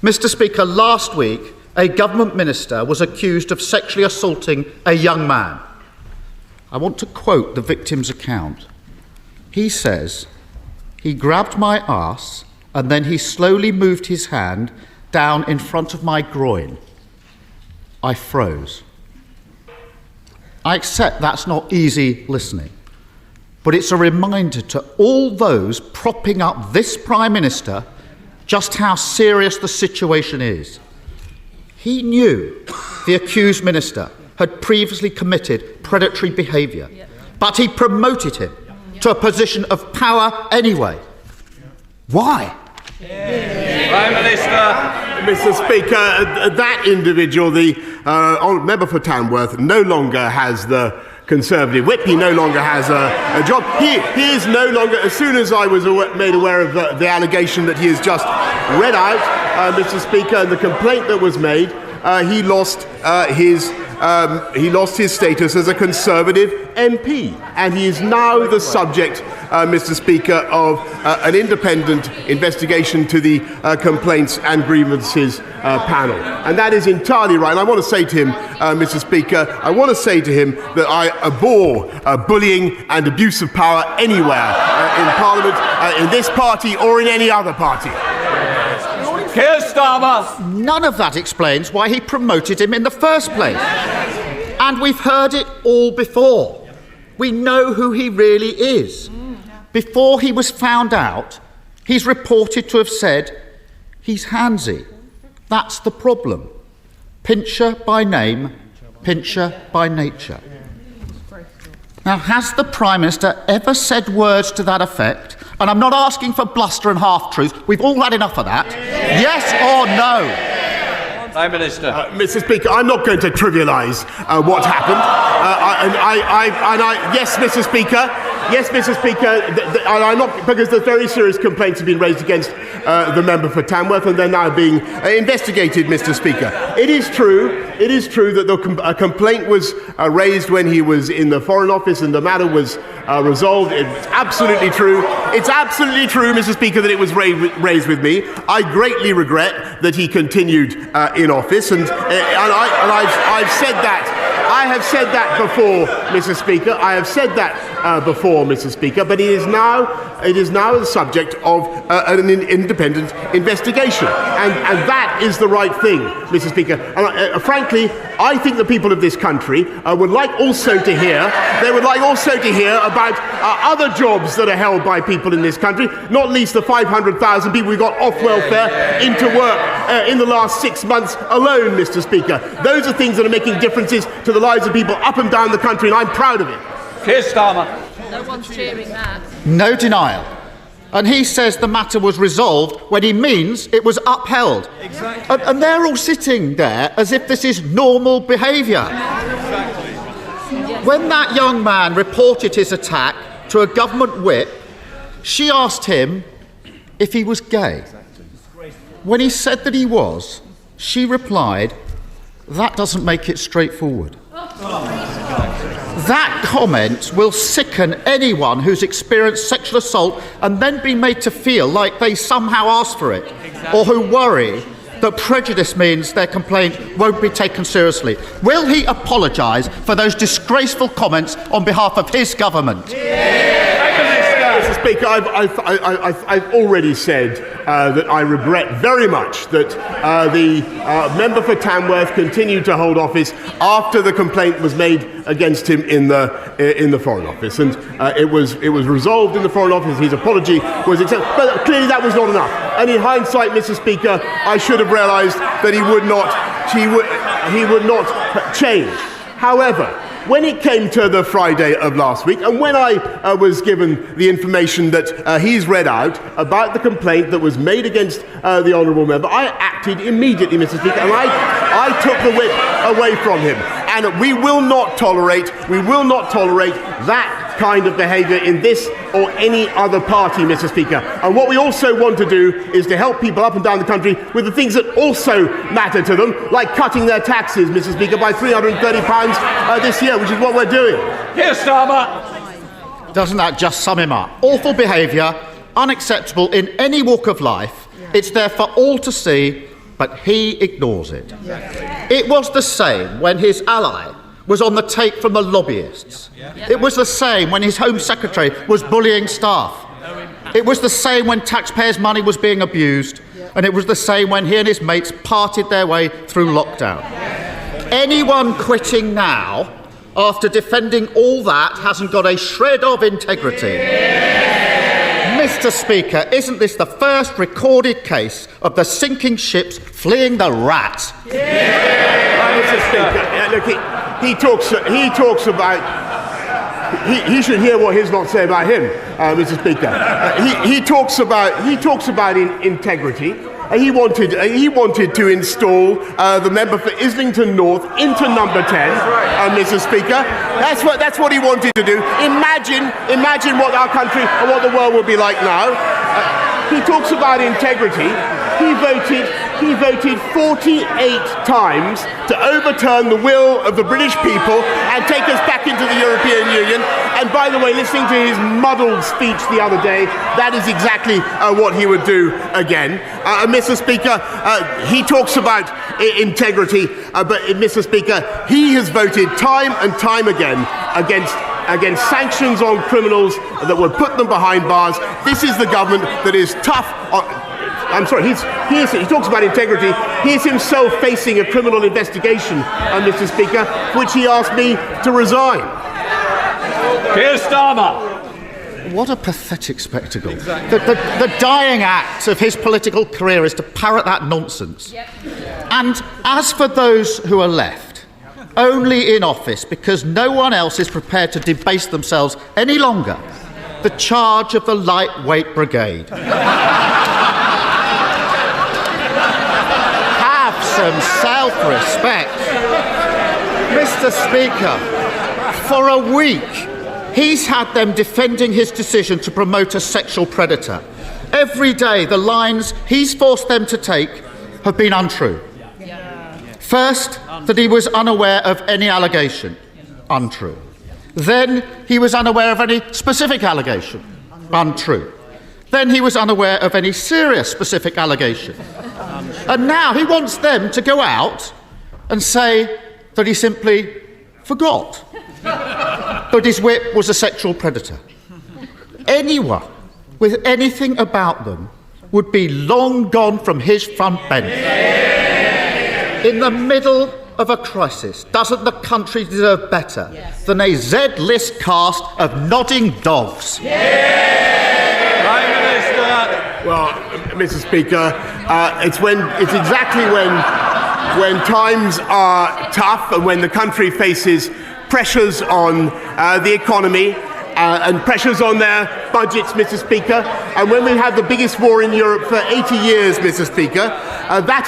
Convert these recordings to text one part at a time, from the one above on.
Mr. Speaker, last week, a government minister was accused of sexually assaulting a young man. I want to quote the victim's account. He says, "He grabbed my arse and then he slowly moved his hand down in front of my groin. I froze." I accept that's not easy listening, but it's a reminder to all those propping up this Prime Minister just how serious the situation is. He knew the accused minister had previously committed predatory behaviour, but he promoted him to a position of power anyway. Why? Prime Minister. Mr. Speaker, that individual, the member for Tamworth, no longer has the Conservative whip. He no longer has a job. He is no longer, as soon as I was made aware of the allegation that he has just read out, Mr. Speaker, and the complaint that was made, he lost his status as a Conservative MP, and he is now the subject, Mr. Speaker, of an independent investigation to the Complaints and Grievances panel. And that is entirely right. And I want to say to him, Mr. Speaker, I want to say to him that I abhor bullying and abuse of power anywhere in Parliament, in this party or in any other party. Keir Starmer. None of that explains why he promoted him in the first place. And we've heard it all before. We know who he really is. Before he was found out, he's reported to have said he's handsy. That's the problem. Pincher by name, pincher by nature. Now, has the Prime Minister ever said words to that effect? And I'm not asking for bluster and half-truth. We've all had enough of that. Yes or no? Prime Minister. Mr. Speaker, I'm not going to trivialise what happened. Yes, Mr. Speaker. Yes, Mr. Speaker. I'm not, because there's very serious complaints have been raised against the member for Tamworth, and they're now being investigated, Mr. Speaker. It is true. It is true that a complaint was raised when he was in the Foreign Office, and the matter was resolved. It's absolutely true. It's absolutely true, Mr. Speaker, that it was raised with me. I greatly regret that he continued in office, and I've said that. I have said that before, Mr. Speaker. I have said that before, Mr. Speaker. But it is now the subject of an independent investigation, and that is the right thing, Mr. Speaker. And frankly, I think the people of this country would like also to hear. They would like also to hear about other jobs that are held by people in this country, not least the 500,000 people we got off welfare into work in the last 6 months alone, Mr. Speaker. Those are things that are making differences to the lives of people up and down the country, and I'm proud of it. Keir Starmer. No one's cheering that. No denial. And he says the matter was resolved when he means it was upheld. Exactly. And they're all sitting there as if this is normal behaviour. Exactly. When that young man reported his attack to a government whip, she asked him if he was gay. When he said that he was, she replied, "That doesn't make it straightforward." That comment will sicken anyone who's experienced sexual assault and then be made to feel like they somehow asked for it, or who worry that prejudice means their complaint won't be taken seriously. Will he apologise for those disgraceful comments on behalf of his government? Mr. Speaker, I've already said that I regret very much that the member for Tamworth continued to hold office after the complaint was made against him in the Foreign Office, and it was resolved in the Foreign Office. His apology was accepted, but clearly that was not enough. And in hindsight, Mr. Speaker, I should have realised that he would not change. However, when it came to the Friday of last week, and when I was given the information that he's read out about the complaint that was made against the honourable member, I acted immediately, Mr. Speaker, and I took the whip away from him. And we will not tolerate that kind of behaviour in this or any other party, Mr. Speaker. And what we also want to do is to help people up and down the country with the things that also matter to them, like cutting their taxes, Mr. Speaker, by £330 this year, which is what we're doing. Keir Starmer. Doesn't that just sum him up? Awful behaviour, unacceptable in any walk of life. It's there for all to see, but he ignores it. It was the same when his ally was on the take from the lobbyists. It was the same when his Home Secretary was bullying staff. It was the same when taxpayers' money was being abused. And it was the same when he and his mates parted their way through lockdown. Anyone quitting now, after defending all that, hasn't got a shred of integrity. Mr. Speaker, isn't this the first recorded case of the sinking ships fleeing the rat? Mr. Speaker, look, he talks about. He should hear what his lot say about him, Mr. Speaker. He talks about integrity. He wanted to install the member for Islington North into number 10, Mr. Speaker. That's what he wanted to do. Imagine what our country and what the world will be like now. He talks about integrity. He voted 48 times to overturn the will of the British people and take us back into the European Union. And by the way, listening to his muddled speech the other day, that is exactly what he would do again. Mr. Speaker, he talks about integrity, but Mr. Speaker, he has voted time and time again against sanctions on criminals that would put them behind bars. This is the government that is tough on... I'm sorry, he talks about integrity. He is himself facing a criminal investigation, Mr. Speaker, which he asked me to resign. Keir Starmer. What a pathetic spectacle. The dying act of his political career is to parrot that nonsense. And as for those who are left, only in office because no one else is prepared to debase themselves any longer, the charge of the lightweight brigade. Some self-respect. Mr. Speaker, for a week, he's had them defending his decision to promote a sexual predator. Every day, the lines he's forced them to take have been untrue. First, that he was unaware of any allegation. Untrue. Then, he was unaware of any specific allegation. Untrue. Then he was unaware of any serious specific allegation. And now he wants them to go out and say that he simply forgot that his whip was a sexual predator. Anyone with anything about them would be long gone from his front bench. In the middle of a crisis, doesn't the country deserve better than a Z-list cast of nodding dogs? Prime Minister. Well, Mr. Speaker, it's exactly when times are tough and when the country faces pressures on the economy and pressures on their budgets, Mr. Speaker, and when we have the biggest war in Europe for 80 years, Mr. Speaker, that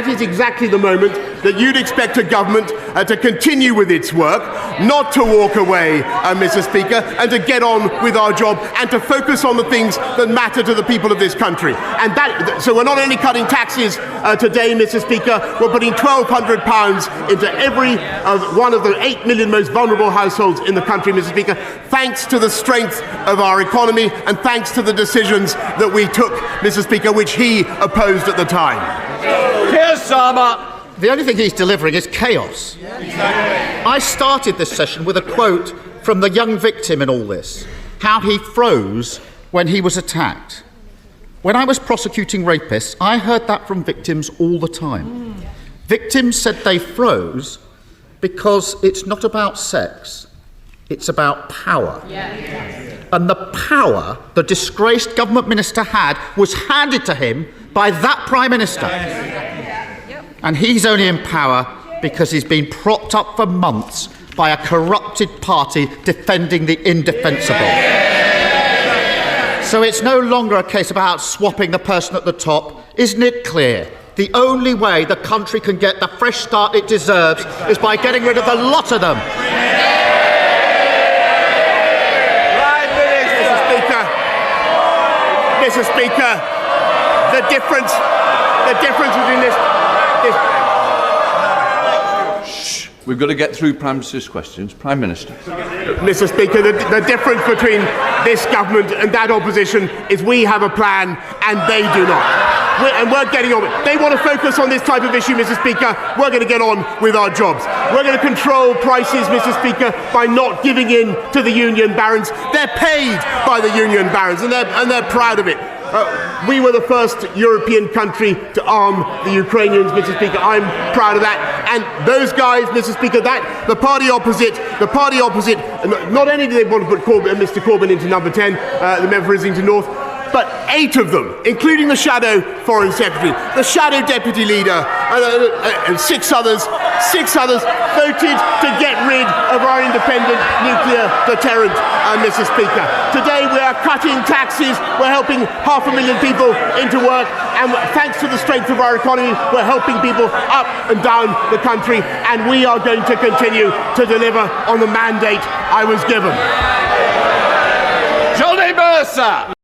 is exactly the moment that you'd expect a government to continue with its work, not to walk away, Mr. Speaker, and to get on with our job and to focus on the things that matter to the people of this country. And so we're not only cutting taxes today, Mr. Speaker, we're putting £1,200 into every one of the 8 million most vulnerable households in the country, Mr. Speaker, thanks to the strength of our economy and thanks to the decisions that we took, Mr. Speaker, which he opposed at the time. Keir Starmer. The only thing he's delivering is chaos. I started this session with a quote from the young victim in all this, how he froze when he was attacked. When I was prosecuting rapists, I heard that from victims all the time. Victims said they froze because it's not about sex, it's about power. And the power the disgraced government minister had was handed to him by that Prime Minister. And he's only in power because he's been propped up for months by a corrupted party defending the indefensible. So it's no longer a case about swapping the person at the top. Isn't it clear? The only way the country can get the fresh start it deserves is by getting rid of the lot of them. Mr. Speaker, the difference between this... We've got to get through Prime Minister's questions. Prime Minister. Mr. Speaker, the difference between this government and that opposition is we have a plan and they do not. we're getting on with it. They want to focus on this type of issue, Mr. Speaker. We're going to get on with our jobs. We're going to control prices, Mr. Speaker, by not giving in to the union barons. They're paid by the union barons, and they're proud of it. We were the first European country to arm the Ukrainians, Mr. Speaker. I'm proud of that. And those guys, Mr. Speaker, that the party opposite, not only do they want to put Mr. Corbyn into number 10, the member for Islington North, but 8 of them, including the shadow foreign secretary, the shadow deputy leader, and 6 others, voted to get rid of our independent nuclear deterrent, Mr. Speaker. Today we are cutting taxes, we're helping 500,000 people into work, and thanks to the strength of our economy, we're helping people up and down the country, and we are going to continue to deliver on the mandate I was given. Johnny Mercer!